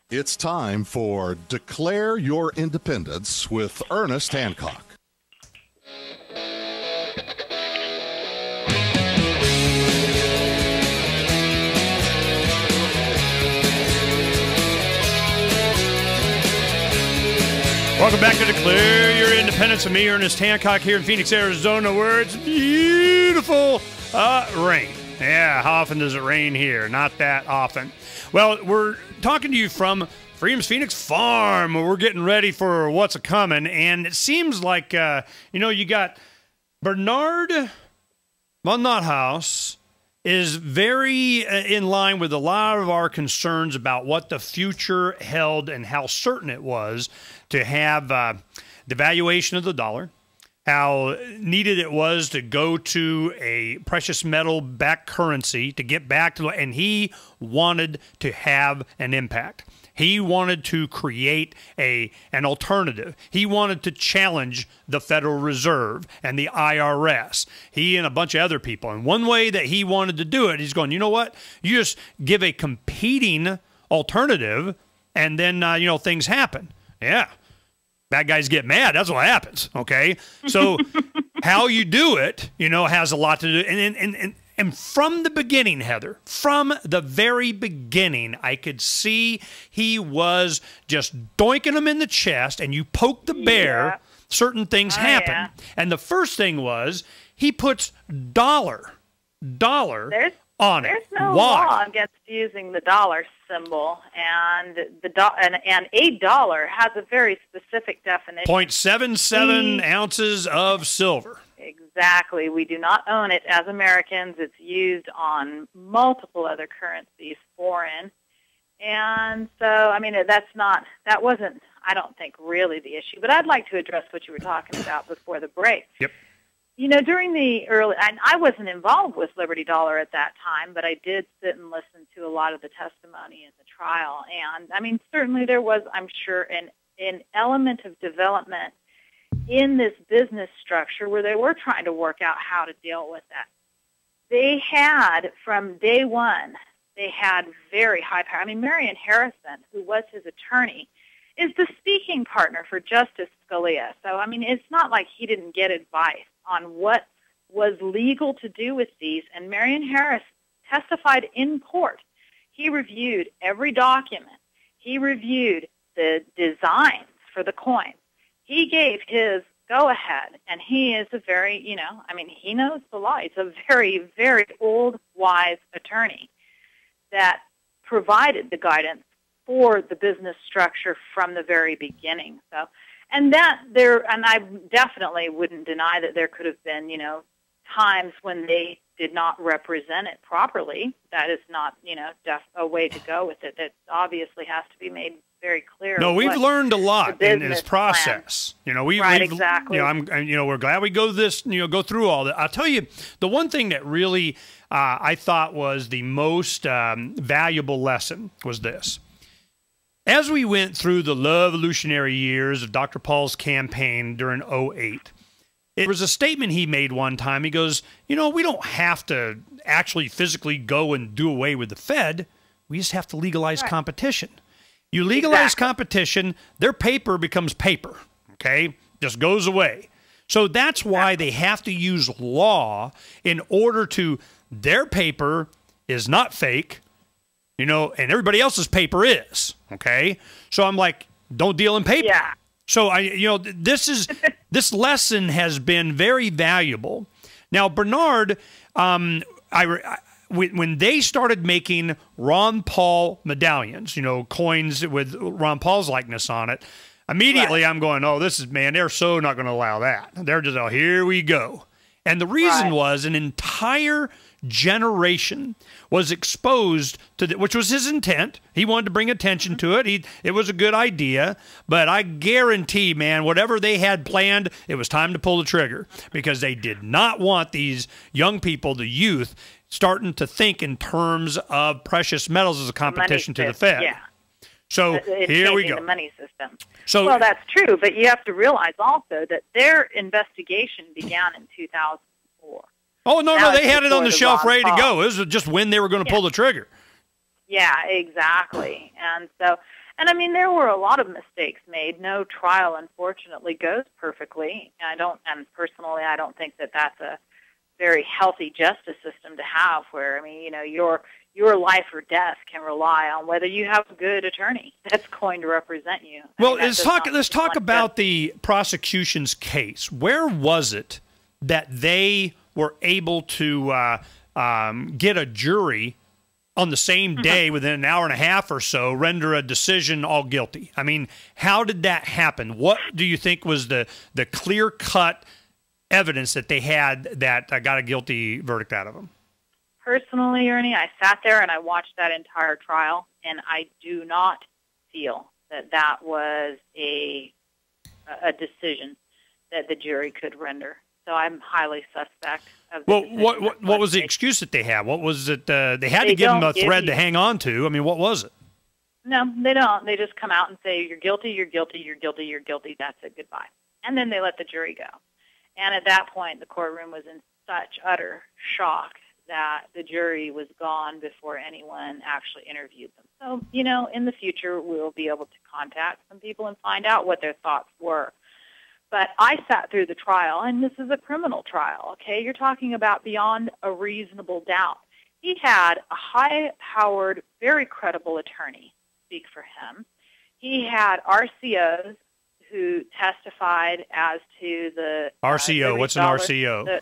It's time for Declare Your Independence with Ernest Hancock. Welcome back to Declare Your Independence with me, Ernest Hancock, here in Phoenix, Arizona, where it's beautiful rain. Yeah, how often does it rain here? Not that often. Well, we're talking to you from Freedom's Phoenix Farm, where we're getting ready for what's a-coming, and it seems like, you got Bernard von Nothaus is very in line with a lot of our concerns about what the future held and how certain it was to have the valuation of the dollar, how needed it was to go to a precious metal-backed currency to get back to, and he wanted to have an impact. He wanted to create an alternative. He wanted to challenge the Federal Reserve and the IRS. He and a bunch of other people. And one way that he wanted to do it, he's going, you know what? You just give a competing alternative, and then, things happen. Yeah. Bad guys get mad. That's what happens, okay? So how you do it, has a lot to do. And from the beginning, Heather, from the very beginning, I could see he was just doinking him in the chest, and you poke the bear, certain things happen. Yeah. And the first thing was he puts dollar on it. There's no law against using the dollar symbol, and $8 has a very specific definition. 0.77 ounces of silver. Exactly. We do not own it as Americans. It's used on multiple other currencies, foreign. And so, that wasn't, I don't think, really the issue. But I'd like to address what you were talking about before the break. Yep. During the early, and I wasn't involved with Liberty Dollar at that time, but I did sit and listen to a lot of the testimony in the trial. And, certainly there was, I'm sure, an element of development in this business structure where they were trying to work out how to deal with that. They had, from day one, they had very high power. Marion Harrison, who was his attorney, is the speaking partner for Justice Scalia. So, it's not like he didn't get advice on what was legal to do with these. And Marion Harris testified in court. He reviewed every document. He reviewed the designs for the coins. He gave his go-ahead, and he is a very, he knows the law. He's a very, very old, wise attorney that provided the guidance for the business structure from the very beginning. So, and I definitely wouldn't deny that there could have been, times when they did not represent it properly. That is not, a way to go with it. That obviously has to be made very clear. No, we've learned a lot in this process. Right, exactly. We're glad we go through all that. I'll tell you, the one thing that really I thought was the most valuable lesson was this. As we went through the revolutionary years of Dr. Paul's campaign during 2008, there was a statement he made one time. He goes, we don't have to actually physically go and do away with the Fed. We just have to legalize competition. You legalize competition, their paper becomes paper, okay? Just goes away. So that's why they have to use law in order to, their paper is not fake, and everybody else's paper is, okay? So I'm like, don't deal in paper. Yeah. So this lesson has been very valuable. Now, Bernard, when they started making Ron Paul medallions, coins with Ron Paul's likeness on it, immediately I'm going, they're so not going to allow that. They're just, here we go. And the reason was an entire generation was exposed to which was his intent. He wanted to bring attention to it. It was a good idea, but I guarantee, man, whatever they had planned, it was time to pull the trigger because they did not want these young people, the youth, starting to think in terms of precious metals as a competition to the Fed. Yeah. So here we go. The money system. Well, that's true, but you have to realize also that their investigation began in 2004. Oh, no, they had it on the shelf ready to go. It was just when they were going to pull the trigger. Yeah, exactly. And so, And I mean, there were a lot of mistakes made. No trial, unfortunately, goes perfectly. And personally, I don't think that that's a very healthy justice system to have, where, I mean, you know, your life or death can rely on whether you have a good attorney that's going to represent you. Well, let's talk about the prosecution's case. Where was it that they were able to get a jury on the same day, within an hour and a half or so, render a decision all guilty? I mean, how did that happen? What do you think was the clear-cut evidence that they had that got a guilty verdict out of them? Personally, Ernie, I sat there and I watched that entire trial, and I do not feel that that was a decision that the jury could render. So I'm highly suspect of the decision. What was the excuse that they had? What was it? They had to give them a thread to hang on to. I mean, what was it? No, they don't. They just come out and say, you're guilty, you're guilty, you're guilty, you're guilty. That's it. Goodbye. And then they let the jury go. And at that point, the courtroom was in such utter shock that the jury was gone before anyone actually interviewed them. So, you know, in the future, we'll be able to contact some people and find out what their thoughts were. But I sat through the trial, and this is a criminal trial, okay? You're talking about beyond a reasonable doubt. He had a high-powered, very credible attorney speak for him. He had RCOs who testified as to the RCO. What's an RCO?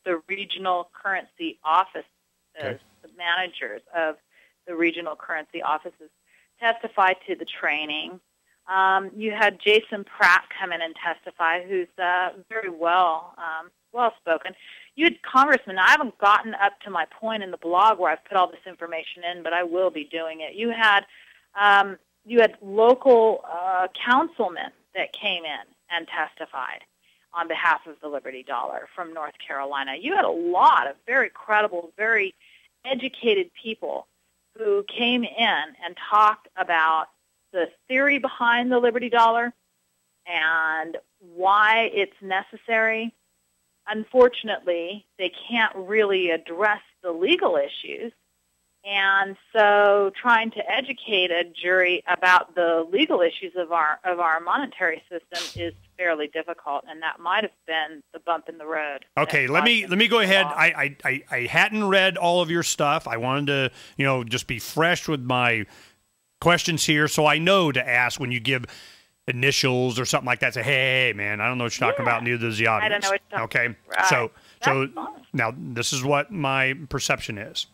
The regional currency offices, okay. The managers of the regional currency offices testified to the training. You had Jason Pratt come in and testify, who's very well-spoken. You had congressmen. I haven't gotten up to my point in the blog where I've put all this information in, but I will be doing it. You had local councilmen that came in and testified on behalf of the Liberty Dollar from North Carolina. You had a lot of very credible, very educated people who came in and talked about the theory behind the Liberty Dollar and why it's necessary. Unfortunately, they can't really address the legal issues, and so trying to educate a jury about the legal issues of our monetary system is fairly difficult, and that might have been the bump in the road. Okay, let me go ahead. I hadn't read all of your stuff. I wanted to, just be fresh with my questions here, so I know to ask when you give initials or something like that. Say, hey, man, I don't know what you're talking about. Neither does the audience. I don't know what you're talking about. Okay, so now this is what my perception is.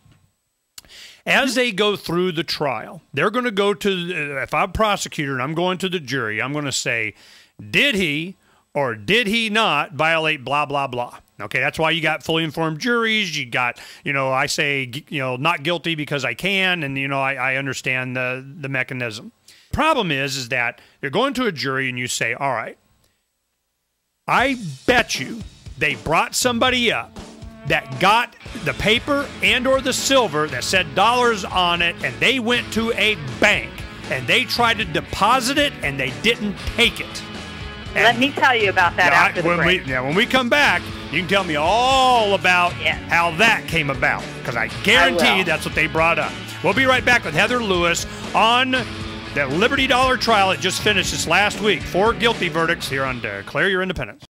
As they go through the trial, they're going to go to, if I'm a prosecutor and I'm going to the jury, I'm going to say, did he or did he not violate blah, blah, blah? Okay, that's why you got fully informed juries. You got, I say, not guilty because I can, and, I understand the mechanism. Problem is that you're going to a jury and you say, all right, I bet you they brought somebody up that got the paper and or the silver that said dollars on it, and they went to a bank and they tried to deposit it and they didn't take it. And let me tell you about that after the break. When we come back, you can tell me all about how that came about, because I guarantee that's what they brought up. We'll be right back with Heather Lewis on the Liberty Dollar trial that just finished this last week. 4 guilty verdicts here on Declare Your Independence.